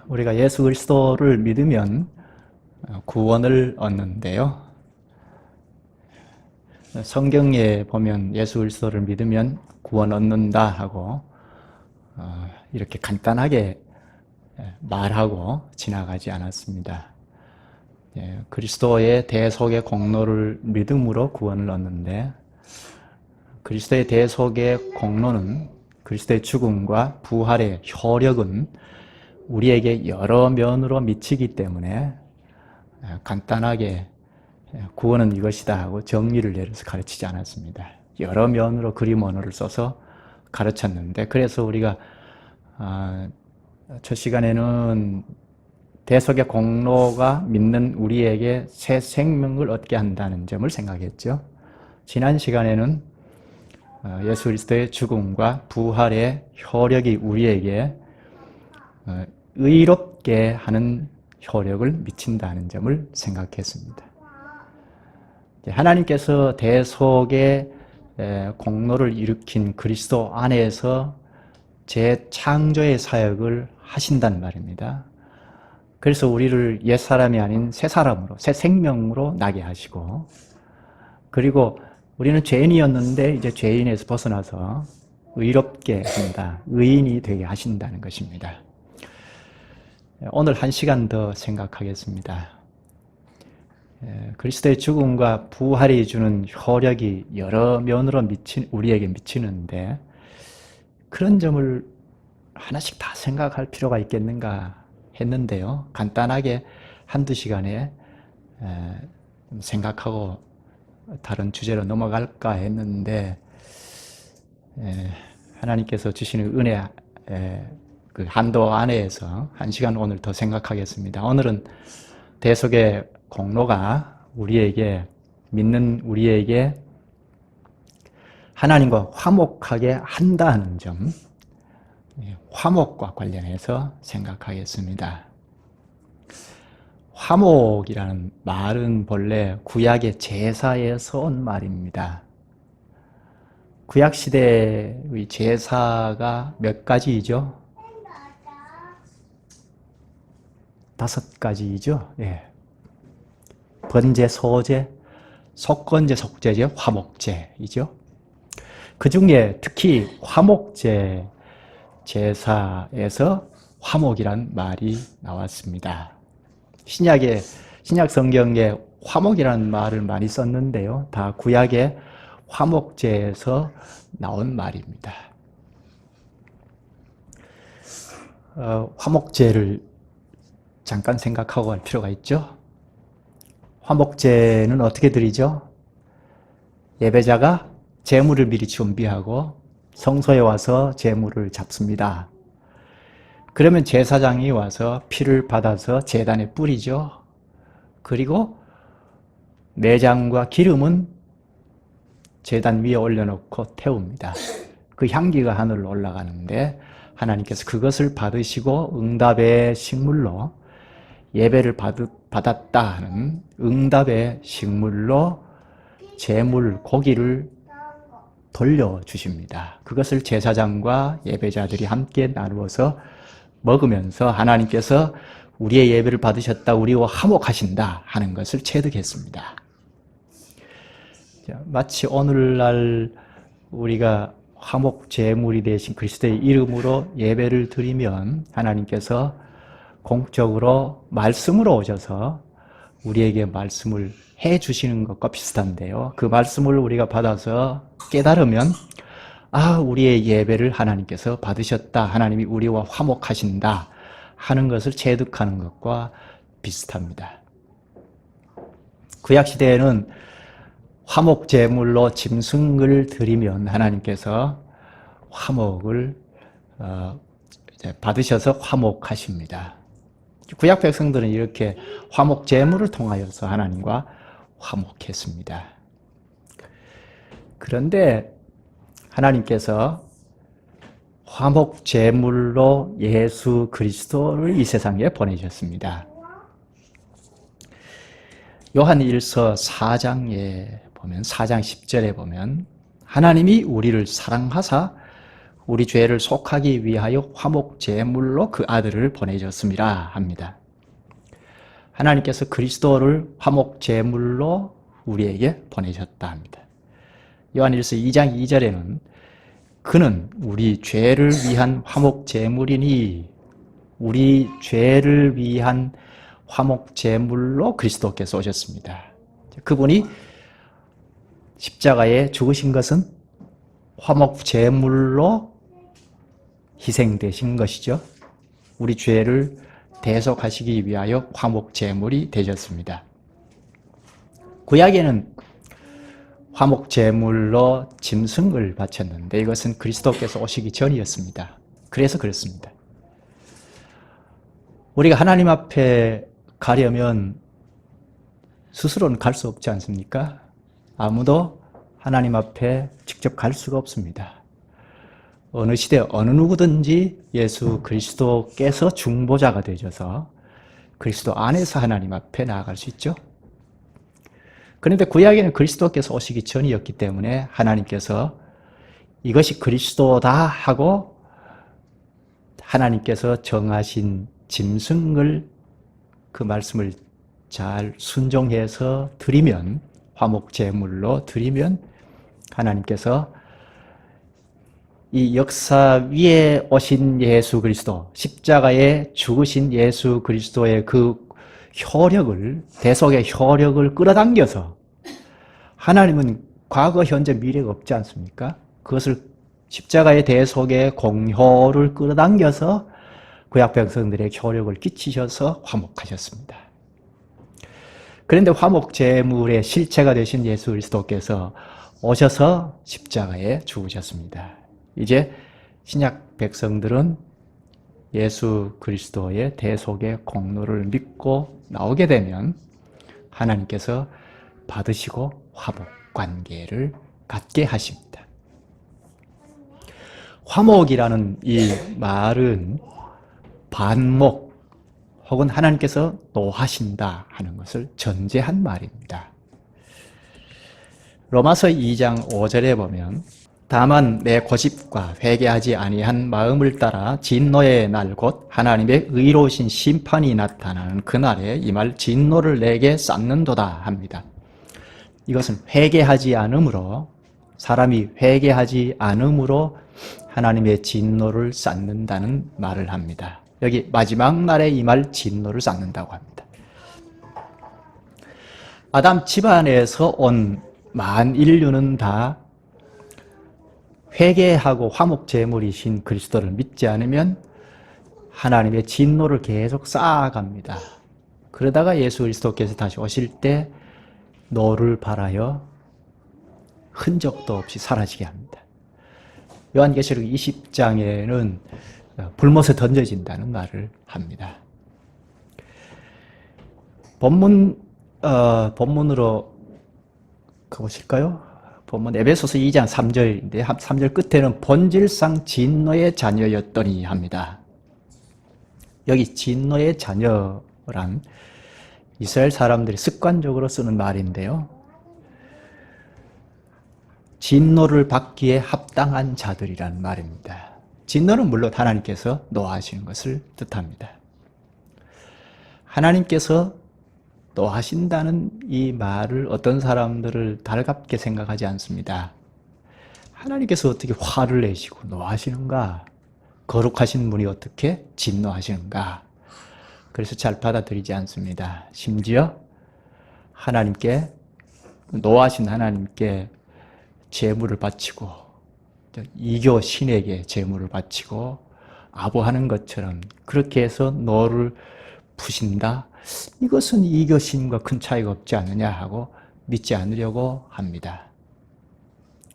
우리가 예수 그리스도를 믿으면 구원을 얻는데요. 성경에 보면 예수 그리스도를 믿으면 구원 얻는다 하고 이렇게 간단하게 말하고 지나가지 않았습니다. 그리스도의 대속의 공로를 믿음으로 구원을 얻는데, 그리스도의 대속의 공로는, 그리스도의 죽음과 부활의 효력은 우리에게 여러 면으로 미치기 때문에 간단하게 구원은 이것이다 하고 정리를 내려서 가르치지 않았습니다. 여러 면으로 그림 언어를 써서 가르쳤는데, 그래서 우리가 첫 시간에는 대속의 공로가 믿는 우리에게 새 생명을 얻게 한다는 점을 생각했죠. 지난 시간에는 예수 그리스도의 죽음과 부활의 효력이 우리에게 의롭게 하는 효력을 미친다는 점을 생각했습니다. 하나님께서 대속의 공로를 일으킨 그리스도 안에서 재창조의 사역을 하신단 말입니다. 그래서 우리를 옛사람이 아닌 새 사람으로, 새 생명으로 나게 하시고, 그리고 우리는 죄인이었는데 이제 죄인에서 벗어나서 의롭게 한다, 의인이 되게 하신다는 것입니다. 오늘 한 시간 더 생각하겠습니다. 그리스도의 죽음과 부활이 주는 효력이 여러 면으로 우리에게 미치는데, 그런 점을 하나씩 다 생각할 필요가 있겠는가 했는데요. 간단하게 한두 시간에 생각하고 다른 주제로 넘어갈까 했는데, 하나님께서 주시는 은혜 그 한도 안에서 한 시간 오늘 더 생각하겠습니다. 오늘은 대속의 공로가 우리에게, 믿는 우리에게 하나님과 화목하게 한다는 점, 화목과 관련해서 생각하겠습니다. 화목이라는 말은 본래 구약의 제사에서 온 말입니다. 구약시대의 제사가 몇 가지이죠? 5가지이죠. 번제, 소제, 속건제, 속제제, 화목제이죠. 그 중에 특히 화목제 제사에서 화목이란 말이 나왔습니다. 신약 성경에 화목이라는 말을 많이 썼는데요. 다 구약의 화목제에서 나온 말입니다. 화목제를 잠깐 생각하고 할 필요가 있죠. 화목제는 어떻게 드리죠? 예배자가 제물을 미리 준비하고 성소에 와서 제물을 잡습니다. 그러면 제사장이 와서 피를 받아서 제단에 뿌리죠. 그리고 내장과 기름은 제단 위에 올려놓고 태웁니다. 그 향기가 하늘로 올라가는데, 하나님께서 그것을 받으시고 응답의 식물로, 예배를 받았다 하는 응답의 식물로 제물, 고기를 돌려주십니다. 그것을 제사장과 예배자들이 함께 나누어서 먹으면서 하나님께서 우리의 예배를 받으셨다, 우리와 화목하신다 하는 것을 체득했습니다. 마치 오늘날 우리가 화목 제물이 되신 그리스도의 이름으로 예배를 드리면 하나님께서 공적으로 말씀으로 오셔서 우리에게 말씀을 해 주시는 것과 비슷한데요. 그 말씀을 우리가 받아서 깨달으면, 우리의 예배를 하나님께서 받으셨다, 하나님이 우리와 화목하신다 하는 것을 체득하는 것과 비슷합니다. 구약시대에는 화목 제물로 짐승을 드리면 하나님께서 화목을 받으셔서 화목하십니다. 구약 백성들은 이렇게 화목 제물을 통하여서 하나님과 화목했습니다. 그런데 하나님께서 화목 제물로 예수 그리스도를 이 세상에 보내셨습니다. 요한 1서 4장에 보면, 4장 10절에 보면, 하나님이 우리를 사랑하사 우리 죄를 속하기 위하여 화목 제물로 그 아들을 보내줬음이라 합니다. 하나님께서 그리스도를 화목 제물로 우리에게 보내셨다 합니다. 요한일서 2장 2절에는 그는 우리 죄를 위한 화목 제물이니, 우리 죄를 위한 화목 제물로 그리스도께서 오셨습니다. 그분이 십자가에 죽으신 것은 화목 제물로 희생되신 것이죠. 우리 죄를 대속하시기 위하여 화목 제물이 되셨습니다. 구약에는 화목 제물로 짐승을 바쳤는데 이것은 그리스도께서 오시기 전이었습니다. 그래서 그렇습니다. 우리가 하나님 앞에 가려면 스스로는 갈 수 없지 않습니까? 아무도 하나님 앞에 직접 갈 수가 없습니다. 어느 시대 어느 누구든지 예수 그리스도께서 중보자가 되셔서 그리스도 안에서 하나님 앞에 나아갈 수 있죠. 그런데 구약에는 그리스도께서 오시기 전이었기 때문에 하나님께서 이것이 그리스도다 하고 하나님께서 정하신 짐승을, 그 말씀을 잘 순종해서 드리면, 화목 제물로 드리면 하나님께서 이 역사 위에 오신 예수 그리스도, 십자가에 죽으신 예수 그리스도의 그 효력을, 대속의 효력을 끌어당겨서, 하나님은 과거, 현재, 미래가 없지 않습니까? 그것을 십자가의 대속의 공효를 끌어당겨서 구약 백성들의 효력을 끼치셔서 화목하셨습니다. 그런데 화목 제물의 실체가 되신 예수 그리스도께서 오셔서 십자가에 죽으셨습니다. 이제 신약 백성들은 예수 그리스도의 대속의 공로를 믿고 나오게 되면 하나님께서 받으시고 화목 관계를 갖게 하십니다. 화목이라는 이 말은 반목 혹은 하나님께서 노하신다 하는 것을 전제한 말입니다. 로마서 2장 5절에 보면 다만 내 고집과 회개하지 아니한 마음을 따라 진노의 날 곧 하나님의 의로우신 심판이 나타나는 그날에 이 말 진노를 내게 쌓는도다 합니다. 이것은 회개하지 않음으로, 사람이 회개하지 않음으로 하나님의 진노를 쌓는다는 말을 합니다. 여기 마지막 날에 이 말 진노를 쌓는다고 합니다. 아담 집안에서 온 만인류는 다 회개하고 화목 제물이신 그리스도를 믿지 않으면 하나님의 진노를 계속 쌓아갑니다. 그러다가 예수 그리스도께서 다시 오실 때 노를 발하여 흔적도 없이 사라지게 합니다. 요한계시록 20장에는 불못에 던져진다는 말을 합니다. 본문으로 가보실까요? 본문 에베소서 2장 3절인데 3절 끝에는 본질상 진노의 자녀였더니 합니다. 여기 진노의 자녀란 이스라엘 사람들이 습관적으로 쓰는 말인데요. 진노를 받기에 합당한 자들이라는 말입니다. 진노는 물론 하나님께서 노하시는 것을 뜻합니다. 하나님께서 노하신다는 이 말을 어떤 사람들을 달갑게 생각하지 않습니다. 하나님께서 어떻게 화를 내시고 노하시는가? 거룩하신 분이 어떻게 진노하시는가? 그래서 잘 받아들이지 않습니다. 심지어 하나님께, 노하신 하나님께 제물을 바치고 이교 신에게 제물을 바치고 아부하는 것처럼 그렇게 해서 노를 푸신다? 이것은 이교 신과 큰 차이가 없지 않느냐 하고 믿지 않으려고 합니다.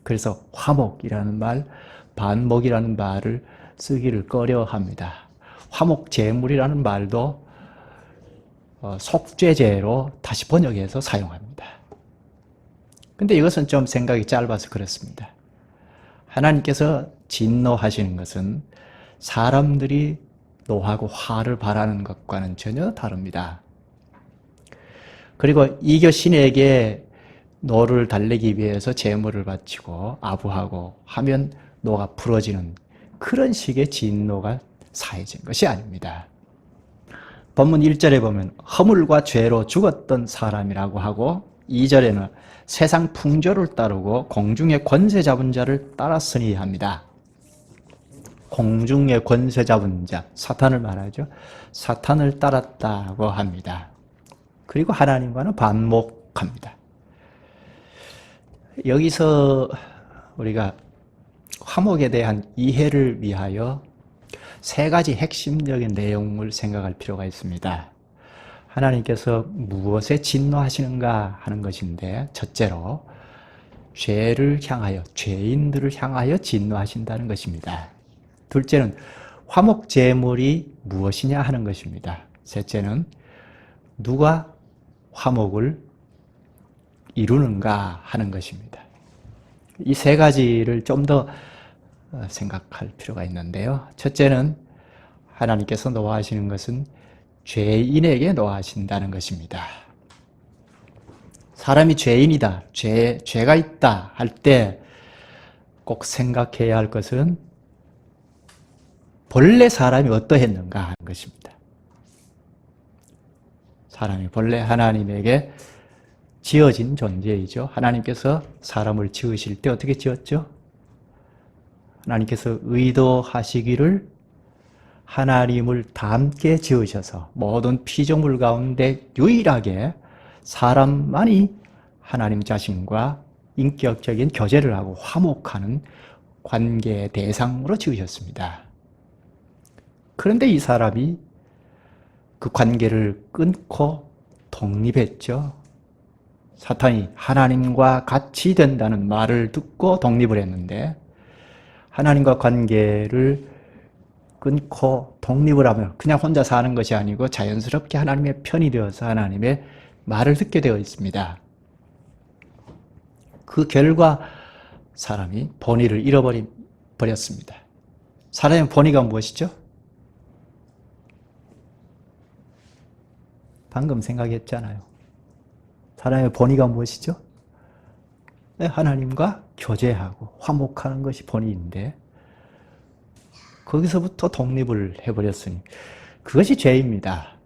그래서 화목이라는 말, 반목이라는 말을 쓰기를 꺼려합니다. 화목 제물이라는 말도 속죄제로 다시 번역해서 사용합니다. 근데 이것은 좀 생각이 짧아서 그렇습니다. 하나님께서 진노하시는 것은 사람들이 노하고 화를 발하는 것과는 전혀 다릅니다. 그리고 이교 신에게 노를 달래기 위해서 제물을 바치고 아부하고 하면 노가 풀어지는 그런 식의 진노가 사해진 것이 아닙니다. 본문 1절에 보면 허물과 죄로 죽었던 사람이라고 하고 2절에는 세상 풍조를 따르고 공중의 권세 잡은 자를 따랐으니 합니다. 공중의 권세 잡은 자, 사탄을 말하죠. 사탄을 따랐다고 합니다. 그리고 하나님과는 반목합니다. 여기서 우리가 화목에 대한 이해를 위하여 세 가지 핵심적인 내용을 생각할 필요가 있습니다. 하나님께서 무엇에 진노하시는가 하는 것인데, 첫째로 죄를 향하여, 죄인들을 향하여 진노하신다는 것입니다. 둘째는 화목 제물이 무엇이냐 하는 것입니다. 셋째는 누가 화목을 이루는가 하는 것입니다. 이 세 가지를 좀 더 생각할 필요가 있는데요. 첫째는 하나님께서 노하시는 것은 죄인에게 노하신다는 것입니다. 사람이 죄인이다, 죄가 있다 할 때 꼭 생각해야 할 것은 본래 사람이 어떠했는가 하는 것입니다. 사람이 본래 하나님에게 지어진 존재이죠. 하나님께서 사람을 지으실 때 어떻게 지었죠? 하나님께서 의도하시기를 하나님을 닮게 지으셔서 모든 피조물 가운데 유일하게 사람만이 하나님 자신과 인격적인 교제를 하고 화목하는 관계의 대상으로 지으셨습니다. 그런데 이 사람이 그 관계를 끊고 독립했죠. 사탄이 하나님과 같이 된다는 말을 듣고 독립을 했는데, 하나님과 관계를 끊고 독립을 하면 그냥 혼자 사는 것이 아니고 자연스럽게 하나님의 편이 되어서 하나님의 말을 듣게 되어 있습니다. 그 결과 사람이 본의를 잃어버렸습니다. 사람의 본의가 무엇이죠? 방금 생각했잖아요. 사람의 본의가 무엇이죠? 하나님과 교제하고 화목하는 것이 본의인데, 거기서부터 독립을 해버렸으니 그것이 죄입니다.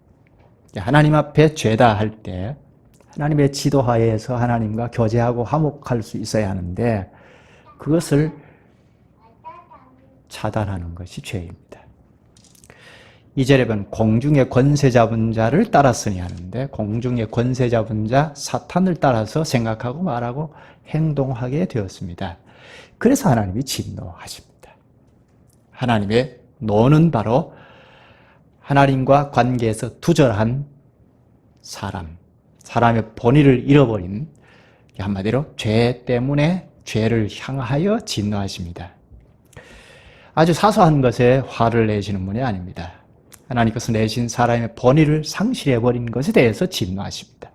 하나님 앞에 죄다 할 때 하나님의 지도하에서 하나님과 교제하고 화목할 수 있어야 하는데, 그것을 차단하는 것이 죄입니다. 2절에 보면 공중의 권세 잡은 자를 따랐으니 하는데, 공중의 권세 잡은 자 사탄을 따라서 생각하고 말하고 행동하게 되었습니다. 그래서 하나님이 진노하십니다. 하나님의 노는 바로 하나님과 관계에서 두절한 사람의 본의를 잃어버린, 한마디로 죄 때문에 죄를 향하여 진노하십니다. 아주 사소한 것에 화를 내시는 분이 아닙니다. 하나님께서 내신 사람의 본의를 상실해버린 것에 대해서 진노하십니다.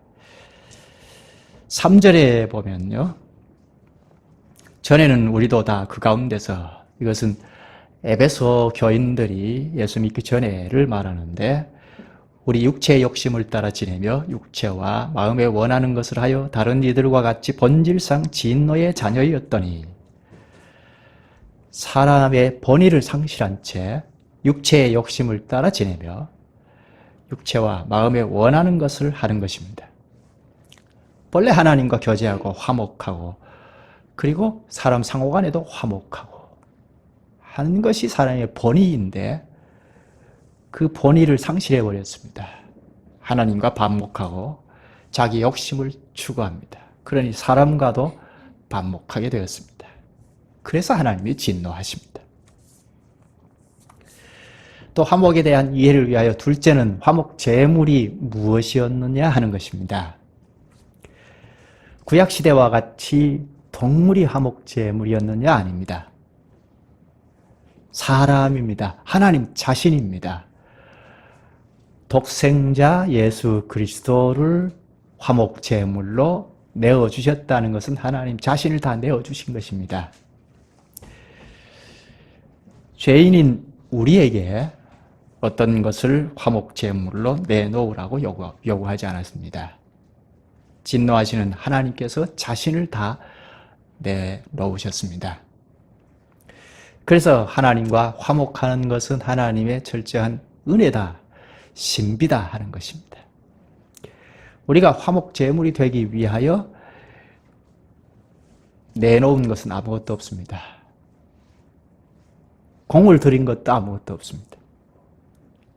3절에 보면요, 전에는 우리도 다 그 가운데서, 이것은 에베소 교인들이 예수 믿기 전에를 말하는데, 우리 육체의 욕심을 따라 지내며 육체와 마음에 원하는 것을 하여 다른 이들과 같이 본질상 진노의 자녀였더니, 사람의 본의를 상실한 채 육체의 욕심을 따라 지내며 육체와 마음에 원하는 것을 하는 것입니다. 본래 하나님과 교제하고 화목하고, 그리고 사람 상호간에도 화목하고 하는 것이 사람의 본의인데, 그 본의를 상실해버렸습니다. 하나님과 반목하고 자기 욕심을 추구합니다. 그러니 사람과도 반목하게 되었습니다. 그래서 하나님이 진노하십니다. 또 화목에 대한 이해를 위하여 둘째는 화목 제물이 무엇이었느냐 하는 것입니다. 구약시대와 같이 동물이 화목 제물이었느냐? 아닙니다. 사람입니다. 하나님 자신입니다. 독생자 예수 그리스도를 화목 제물로 내어주셨다는 것은 하나님 자신을 다 내어주신 것입니다. 죄인인 우리에게 어떤 것을 화목 제물로 내놓으라고 요구하지 않았습니다. 진노하시는 하나님께서 자신을 다 내놓으셨습니다. 그래서 하나님과 화목하는 것은 하나님의 철저한 은혜다, 신비다 하는 것입니다. 우리가 화목 제물이 되기 위하여 내놓은 것은 아무것도 없습니다. 공을 들인 것도 아무것도 없습니다.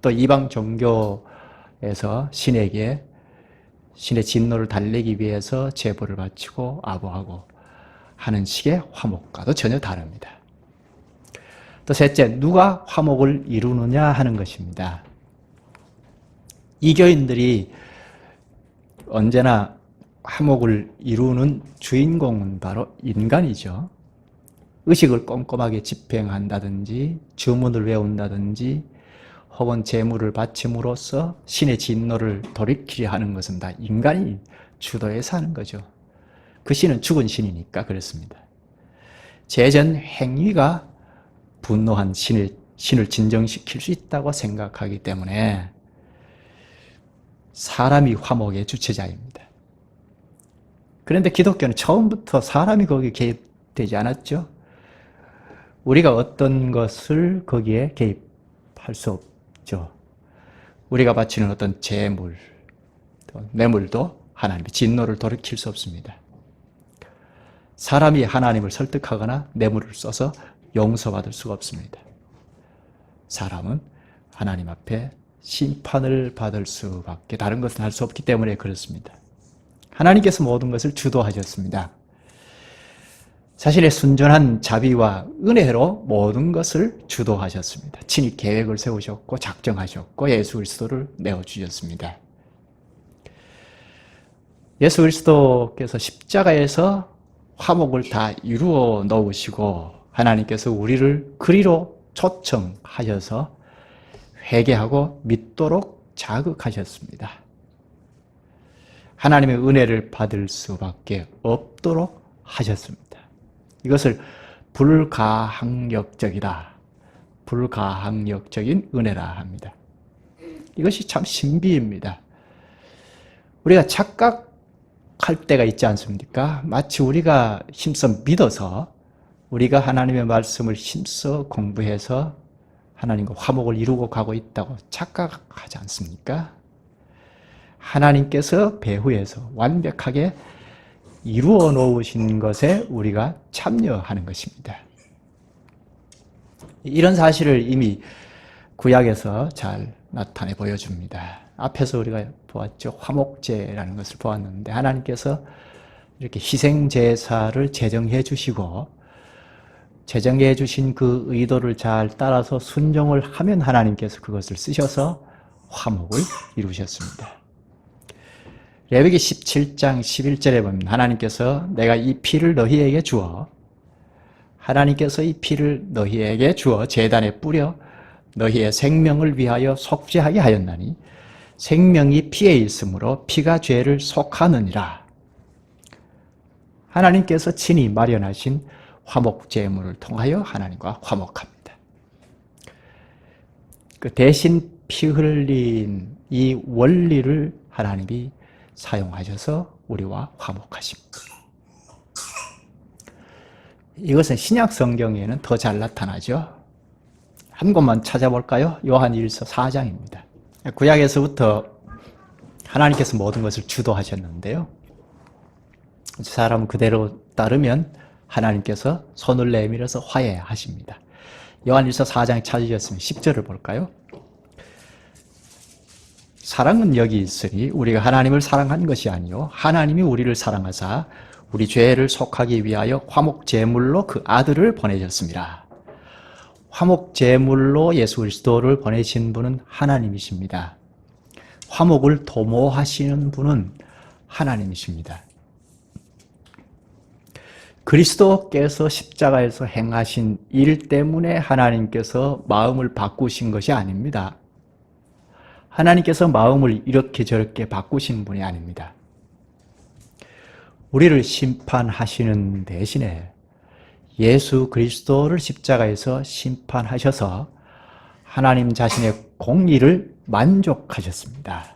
또 이방 종교에서 신에게 신의 진노를 달래기 위해서 제물을 바치고 아부하고 하는 식의 화목과도 전혀 다릅니다. 또 셋째, 누가 화목을 이루느냐 하는 것입니다. 이교인들이 언제나 화목을 이루는 주인공은 바로 인간이죠. 의식을 꼼꼼하게 집행한다든지 주문을 외운다든지 혹은 제물을 바침으로써 신의 진노를 돌이키려 하는 것은 다 인간이 주도해서 하는 거죠. 그 신은 죽은 신이니까 그렇습니다. 제전 행위가 분노한 신을 진정시킬 수 있다고 생각하기 때문에 사람이 화목의 주체자입니다. 그런데 기독교는 처음부터 사람이 거기에 개입되지 않았죠. 우리가 어떤 것을 거기에 개입할 수 없죠. 우리가 바치는 어떤 제물, 뇌물도 하나님의 진노를 돌이킬 수 없습니다. 사람이 하나님을 설득하거나 뇌물을 써서 용서받을 수가 없습니다. 사람은 하나님 앞에 심판을 받을 수밖에 다른 것은 할 수 없기 때문에 그렇습니다. 하나님께서 모든 것을 주도하셨습니다. 자신의 순전한 자비와 은혜로 모든 것을 주도하셨습니다. 친히 계획을 세우셨고 작정하셨고 예수 그리스도를 내어주셨습니다. 예수 그리스도께서 십자가에서 화목을 다 이루어 놓으시고 하나님께서 우리를 그리로 초청하셔서 회개하고 믿도록 자극하셨습니다. 하나님의 은혜를 받을 수밖에 없도록 하셨습니다. 이것을 불가항력적이다, 불가항력적인 은혜라 합니다. 이것이 참 신비입니다. 우리가 착각할 때가 있지 않습니까? 마치 우리가 힘써 믿어서 우리가 하나님의 말씀을 힘써 공부해서 하나님과 화목을 이루고 가고 있다고 착각하지 않습니까? 하나님께서 배후에서 완벽하게 이루어 놓으신 것에 우리가 참여하는 것입니다. 이런 사실을 이미 구약에서 잘 나타내 보여줍니다. 앞에서 우리가 보았죠. 화목제라는 것을 보았는데 하나님께서 이렇게 희생제사를 제정해 주시고 제정해 주신 그 의도를 잘 따라서 순종을 하면 하나님께서 그것을 쓰셔서 화목을 이루셨습니다. 레위기 17장 11절에 보면 하나님께서 내가 이 피를 너희에게 주어 하나님께서 이 피를 너희에게 주어 제단에 뿌려 너희의 생명을 위하여 속죄하게 하였나니 생명이 피에 있으므로 피가 죄를 속하느니라. 하나님께서 친히 마련하신 화목 제물을 통하여 하나님과 화목합니다. 그 대신 피 흘린 이 원리를 하나님이 사용하셔서 우리와 화목하십니다. 이것은 신약 성경에는 더 잘 나타나죠. 한 곳만 찾아볼까요? 요한일서 4장입니다. 구약에서부터 하나님께서 모든 것을 주도하셨는데요. 사람은 그대로 따르면 하나님께서 손을 내밀어서 화해하십니다. 요한일서 4장 찾으셨으면 10절을 볼까요? 사랑은 여기 있으니 우리가 하나님을 사랑한 것이 아니요 하나님이 우리를 사랑하사 우리 죄를 속하기 위하여 화목 제물로 그 아들을 보내셨습니다. 화목 제물로 예수 그리스도를 보내신 분은 하나님이십니다. 화목을 도모하시는 분은 하나님이십니다. 그리스도께서 십자가에서 행하신 일 때문에 하나님께서 마음을 바꾸신 것이 아닙니다. 하나님께서 마음을 이렇게 저렇게 바꾸신 분이 아닙니다. 우리를 심판하시는 대신에 예수 그리스도를 십자가에서 심판하셔서 하나님 자신의 공의를 만족하셨습니다.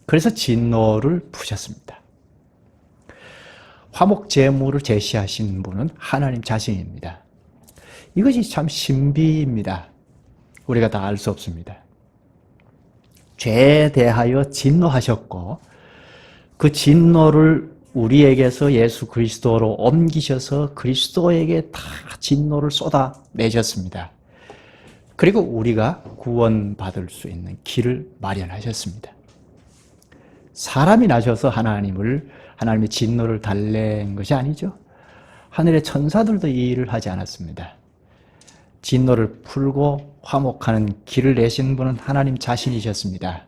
그래서 진노를 푸셨습니다. 화목 제물을 제시하신 분은 하나님 자신입니다. 이것이 참 신비입니다. 우리가 다 알 수 없습니다. 죄에 대하여 진노하셨고 그 진노를 우리에게서 예수 그리스도로 옮기셔서 그리스도에게 다 진노를 쏟아내셨습니다. 그리고 우리가 구원받을 수 있는 길을 마련하셨습니다. 사람이 나셔서 하나님의 진노를 달랜 것이 아니죠. 하늘의 천사들도 이 일을 하지 않았습니다. 진노를 풀고 화목하는 길을 내신 분은 하나님 자신이셨습니다.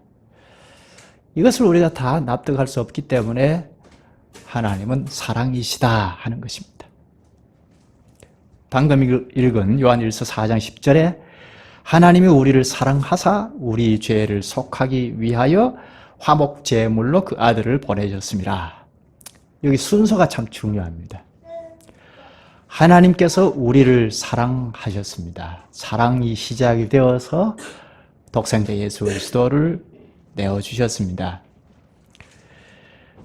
이것을 우리가 다 납득할 수 없기 때문에 하나님은 사랑이시다 하는 것입니다. 방금 읽은 요한일서 4장 10절에 하나님이 우리를 사랑하사 우리 죄를 속하기 위하여 화목제물로 그 아들을 보내셨습니다. 여기 순서가 참 중요합니다. 하나님께서 우리를 사랑하셨습니다. 사랑이 시작이 되어서 독생자 예수 그리스도를 내어주셨습니다.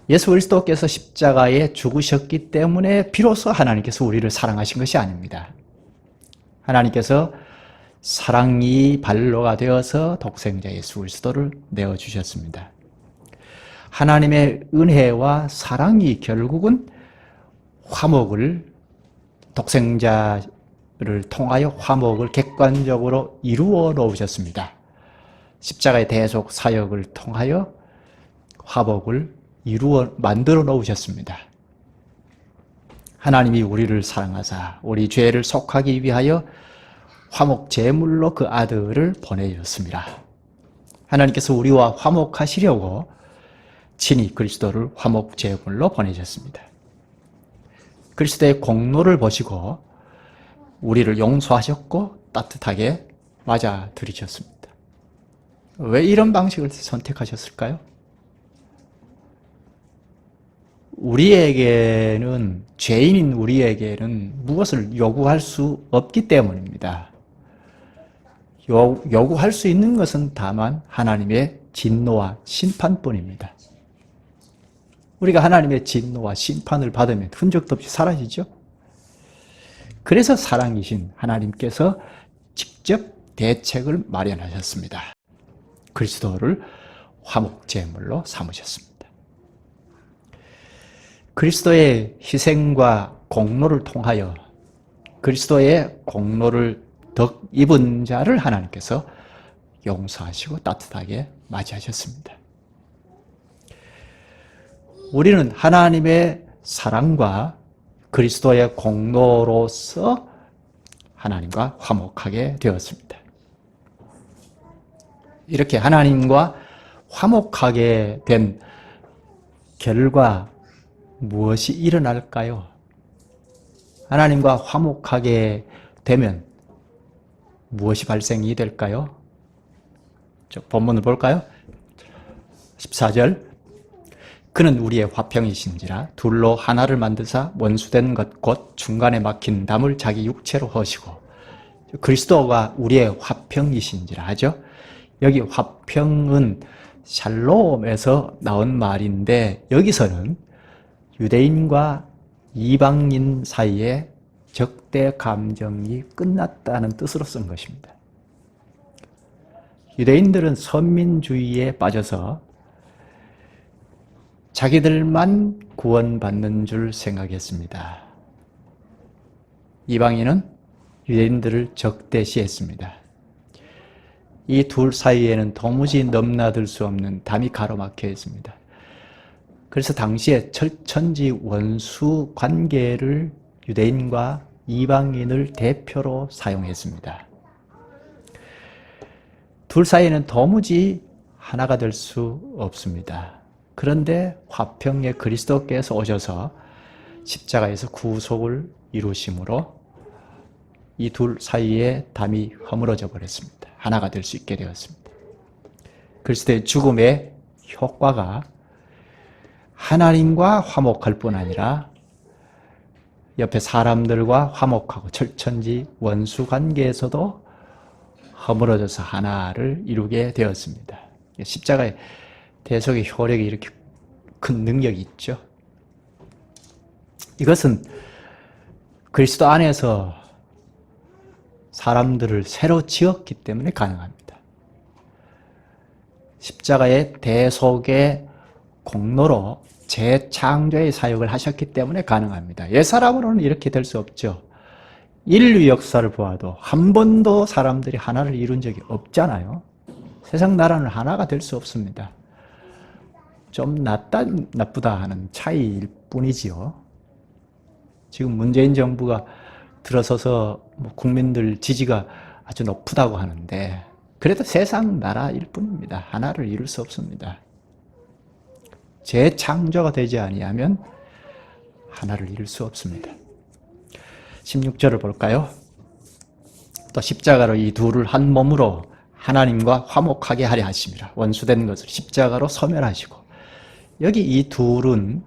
예수 그리스도께서 십자가에 죽으셨기 때문에 비로소 하나님께서 우리를 사랑하신 것이 아닙니다. 하나님께서 사랑이 발로가 되어서 독생자 예수 그리스도를 내어주셨습니다. 하나님의 은혜와 사랑이 결국은 독생자를 통하여 화목을 객관적으로 이루어 놓으셨습니다. 십자가의 대속 사역을 통하여 화목을 만들어 놓으셨습니다. 하나님이 우리를 사랑하사 우리 죄를 속하기 위하여 화목 제물로 그 아들을 보내셨습니다. 하나님께서 우리와 화목하시려고 친히 그리스도를 화목 제물로 보내셨습니다. 그리스도의 공로를 보시고 우리를 용서하셨고 따뜻하게 맞아들이셨습니다. 왜 이런 방식을 선택하셨을까요? 죄인인 우리에게는 무엇을 요구할 수 없기 때문입니다. 요구할 수 있는 것은 다만 하나님의 진노와 심판뿐입니다. 우리가 하나님의 진노와 심판을 받으면 흔적도 없이 사라지죠. 그래서 사랑이신 하나님께서 직접 대책을 마련하셨습니다. 그리스도를 화목제물로 삼으셨습니다. 그리스도의 희생과 공로를 통하여 그리스도의 공로를 덕입은 자를 하나님께서 용서하시고 따뜻하게 맞이하셨습니다. 우리는 하나님의 사랑과 그리스도의 공로로서 하나님과 화목하게 되었습니다. 이렇게 하나님과 화목하게 된 결과 무엇이 일어날까요? 하나님과 화목하게 되면 무엇이 발생이 될까요? 본문을 볼까요? 14절 그는 우리의 화평이신지라 둘로 하나를 만드사 원수된 것 곧 중간에 막힌 담을 자기 육체로 허시고 그리스도가 우리의 화평이신지라 하죠. 여기 화평은 샬롬에서 나온 말인데 여기서는 유대인과 이방인 사이에 적대 감정이 끝났다는 뜻으로 쓴 것입니다. 유대인들은 선민주의에 빠져서 자기들만 구원받는 줄 생각했습니다. 이방인은 유대인들을 적대시했습니다. 이 둘 사이에는 도무지 넘나들 수 없는 담이 가로막혀 있습니다. 그래서 당시에 철천지 원수 관계를 유대인과 이방인을 대표로 사용했습니다. 둘 사이에는 도무지 하나가 될 수 없습니다. 그런데 화평의 그리스도께서 오셔서 십자가에서 구속을 이루심으로 이 둘 사이에 담이 허물어져 버렸습니다. 하나가 될 수 있게 되었습니다. 그리스도의 죽음의 효과가 하나님과 화목할 뿐 아니라 옆에 사람들과 화목하고 철천지 원수 관계에서도 허물어져서 하나를 이루게 되었습니다. 십자가의 대속의 효력이 이렇게 큰 능력이 있죠. 이것은 그리스도 안에서 사람들을 새로 지었기 때문에 가능합니다. 십자가의 대속의 공로로 재창조의 사역을 하셨기 때문에 가능합니다. 옛사람으로는 이렇게 될 수 없죠. 인류 역사를 보아도 한 번도 사람들이 하나를 이룬 적이 없잖아요. 세상 나라는 하나가 될 수 없습니다. 좀 낫다 나쁘다 하는 차이일 뿐이지요. 지금 문재인 정부가 들어서서 국민들 지지가 아주 높다고 하는데 그래도 세상 나라일 뿐입니다. 하나를 이룰 수 없습니다. 재창조가 되지 아니하면 하나를 이룰 수 없습니다. 16절을 볼까요? 또 십자가로 이 둘을 한 몸으로 하나님과 화목하게 하려 하심이라. 원수된 것을 십자가로 소멸하시고. 여기 이 둘은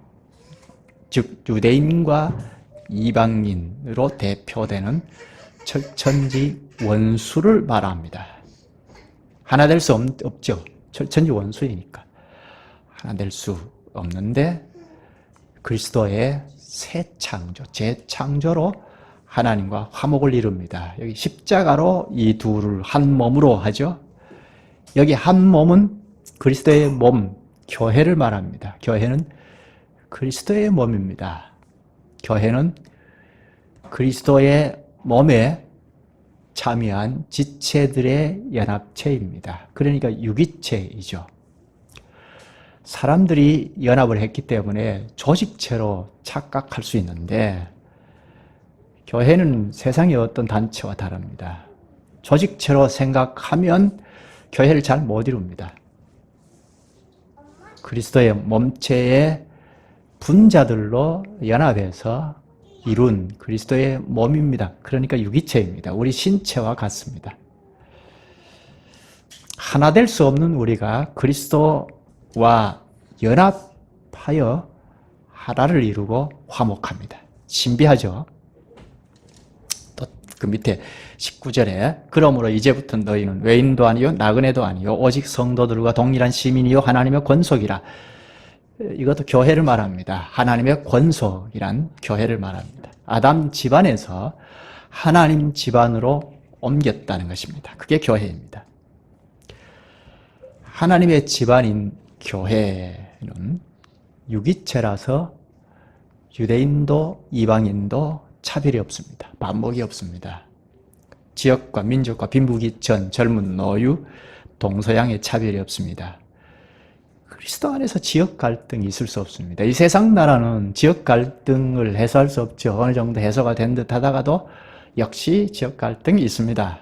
즉 유대인과 이방인으로 대표되는 철천지 원수를 말합니다. 하나 될 수 없죠. 철천지 원수이니까. 하나 될 수 없는데 그리스도의 새 창조, 재창조로 하나님과 화목을 이룹니다. 여기 십자가로 이 둘을 한 몸으로 하죠. 여기 한 몸은 그리스도의 몸, 교회를 말합니다. 교회는 그리스도의 몸입니다. 교회는 그리스도의 몸에 참여한 지체들의 연합체입니다. 그러니까 유기체이죠. 사람들이 연합을 했기 때문에 조직체로 착각할 수 있는데 교회는 세상의 어떤 단체와 다릅니다. 조직체로 생각하면 교회를 잘 못 이룹니다. 그리스도의 몸체의 분자들로 연합해서 이룬 그리스도의 몸입니다. 그러니까 유기체입니다. 우리 신체와 같습니다. 하나 될 수 없는 우리가 그리스도와 연합하여 하나를 이루고 화목합니다. 신비하죠? 또 그 밑에 19절에 그러므로 이제부터 너희는 외인도 아니요 나그네도 아니요 오직 성도들과 동일한 시민이요 하나님의 권속이라. 이것도 교회를 말합니다. 하나님의 권속이란 교회를 말합니다. 아담 집안에서 하나님 집안으로 옮겼다는 것입니다. 그게 교회입니다. 하나님의 집안인 교회는 유기체라서 유대인도 이방인도 차별이 없습니다. 반목이 없습니다. 지역과 민족과 빈부귀천, 젊은 노유, 동서양의 차별이 없습니다. 그리스도 안에서 지역 갈등이 있을 수 없습니다. 이 세상 나라는 지역 갈등을 해소할 수 없죠. 어느 정도 해소가 된 듯 하다가도 역시 지역 갈등이 있습니다.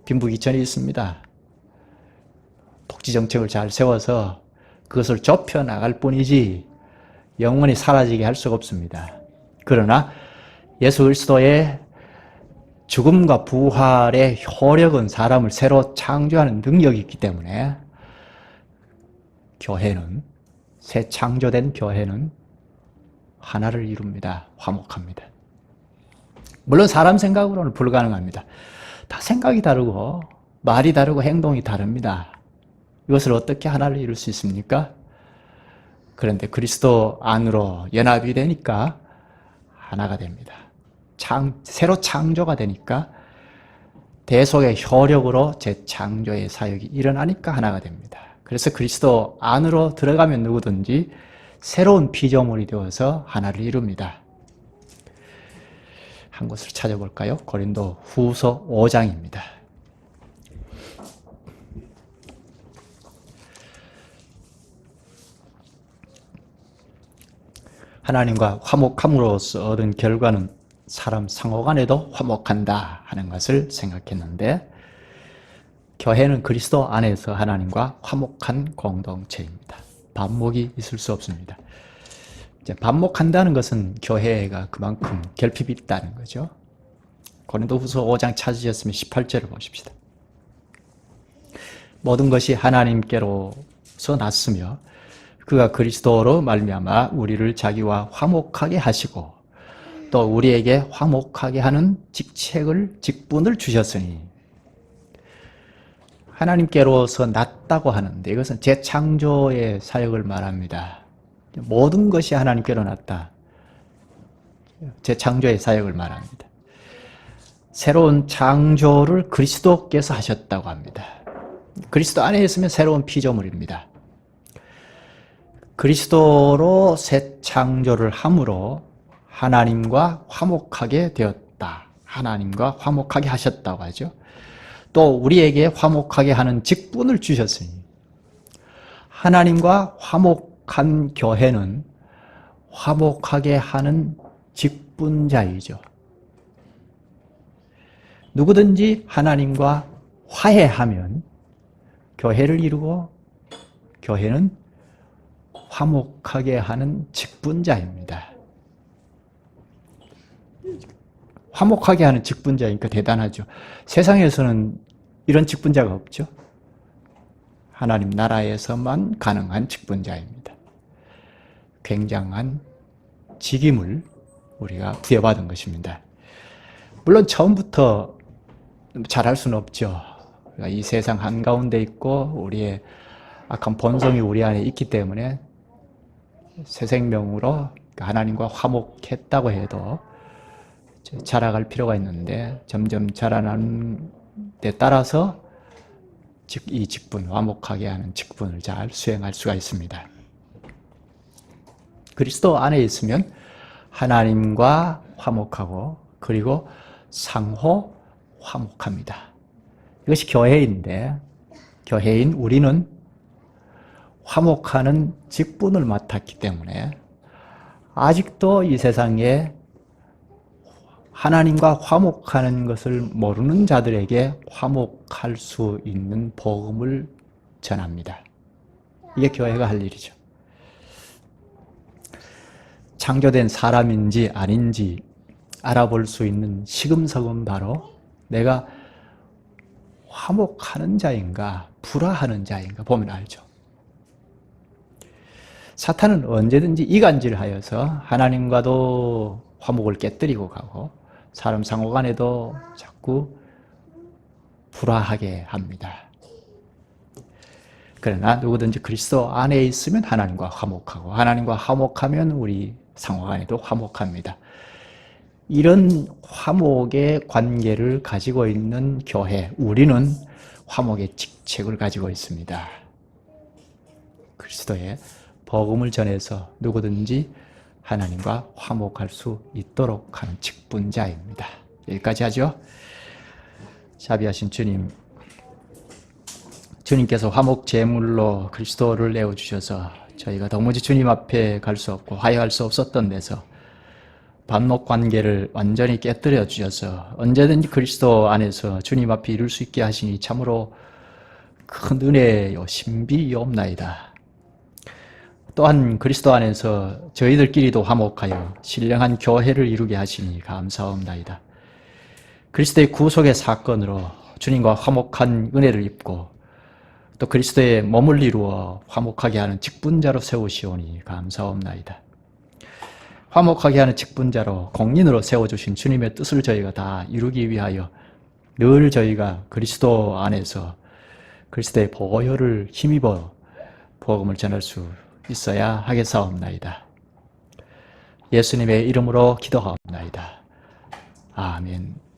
빈부귀천이 있습니다. 복지정책을 잘 세워서 그것을 좁혀나갈 뿐이지 영원히 사라지게 할 수가 없습니다. 그러나 예수 그리스도의 죽음과 부활의 효력은 사람을 새로 창조하는 능력이 있기 때문에 교회는, 새 창조된 교회는 하나를 이룹니다. 화목합니다. 물론 사람 생각으로는 불가능합니다. 다 생각이 다르고 말이 다르고 행동이 다릅니다. 이것을 어떻게 하나를 이룰 수 있습니까? 그런데 그리스도 안으로 연합이 되니까 하나가 됩니다. 새로 창조가 되니까 대속의 효력으로 재창조의 사역이 일어나니까 하나가 됩니다. 그래서 그리스도 안으로 들어가면 누구든지 새로운 피조물이 되어서 하나를 이룹니다. 한 곳을 찾아볼까요? 고린도 후서 5장입니다. 하나님과 화목함으로써 얻은 결과는 사람 상호간에도 화목한다 하는 것을 생각했는데 교회는 그리스도 안에서 하나님과 화목한 공동체입니다. 반목이 있을 수 없습니다. 이제 반목한다는 것은 교회가 그만큼 결핍이 있다는 거죠. 고린도후서 5장 찾으셨으면 18절을 보십시다. 모든 것이 하나님께로서 났으며 그가 그리스도로 말미암아 우리를 자기와 화목하게 하시고 또 우리에게 화목하게 하는 직분을 주셨으니 하나님께로서 났다고 하는데 이것은 재창조의 사역을 말합니다. 모든 것이 하나님께로 났다. 재창조의 사역을 말합니다. 새로운 창조를 그리스도께서 하셨다고 합니다. 그리스도 안에 있으면 새로운 피조물입니다. 그리스도로 새 창조를 함으로 하나님과 화목하게 되었다. 하나님과 화목하게 하셨다고 하죠. 또 우리에게 화목하게 하는 직분을 주셨으니 하나님과 화목한 교회는 화목하게 하는 직분자이죠. 누구든지 하나님과 화해하면 교회를 이루고 교회는 화목하게 하는 직분자입니다. 화목하게 하는 직분자니까 대단하죠. 세상에서는 이런 직분자가 없죠. 하나님 나라에서만 가능한 직분자입니다. 굉장한 직임을 우리가 부여받은 것입니다. 물론 처음부터 잘할 수는 없죠. 이 세상 한가운데 있고 우리의 악한 본성이 우리 안에 있기 때문에 새 생명으로 하나님과 화목했다고 해도 자라갈 필요가 있는데 점점 자라나는 데 따라서 이 직분, 화목하게 하는 직분을 잘 수행할 수가 있습니다. 그리스도 안에 있으면 하나님과 화목하고 그리고 상호 화목합니다. 이것이 교회인데 교회인 우리는 화목하는 직분을 맡았기 때문에 아직도 이 세상에 하나님과 화목하는 것을 모르는 자들에게 화목할 수 있는 복음을 전합니다. 이게 교회가 할 일이죠. 창조된 사람인지 아닌지 알아볼 수 있는 시금석은 바로 내가 화목하는 자인가 불화하는 자인가 보면 알죠. 사탄은 언제든지 이간질하여서 하나님과도 화목을 깨뜨리고 가고 사람 상호간에도 자꾸 불화하게 합니다. 그러나 누구든지 그리스도 안에 있으면 하나님과 화목하고 하나님과 화목하면 우리 상호간에도 화목합니다. 이런 화목의 관계를 가지고 있는 교회, 우리는 화목의 직책을 가지고 있습니다. 그리스도의 복음을 전해서 누구든지 하나님과 화목할 수 있도록 하는 직분자입니다. 여기까지 하죠. 자비하신 주님, 주님께서 화목 제물로 그리스도를 내어주셔서 저희가 도무지 주님 앞에 갈 수 없고 화해할 수 없었던 데서 반목 관계를 완전히 깨뜨려 주셔서 언제든지 그리스도 안에서 주님 앞에 이룰 수 있게 하시니 참으로 큰 은혜요 신비이옵나이다. 또한 그리스도 안에서 저희들끼리도 화목하여 신령한 교회를 이루게 하시니 감사옵나이다. 그리스도의 구속의 사건으로 주님과 화목한 은혜를 입고 또 그리스도의 몸을 이루어 화목하게 하는 직분자로 세우시오니 감사옵나이다. 화목하게 하는 직분자로 공인으로 세워주신 주님의 뜻을 저희가 다 이루기 위하여 늘 저희가 그리스도 안에서 그리스도의 보혈을 힘입어 복음을 전할 수 있어야 하겠사옵나이다. 예수님의 이름으로 기도하옵나이다. 아멘.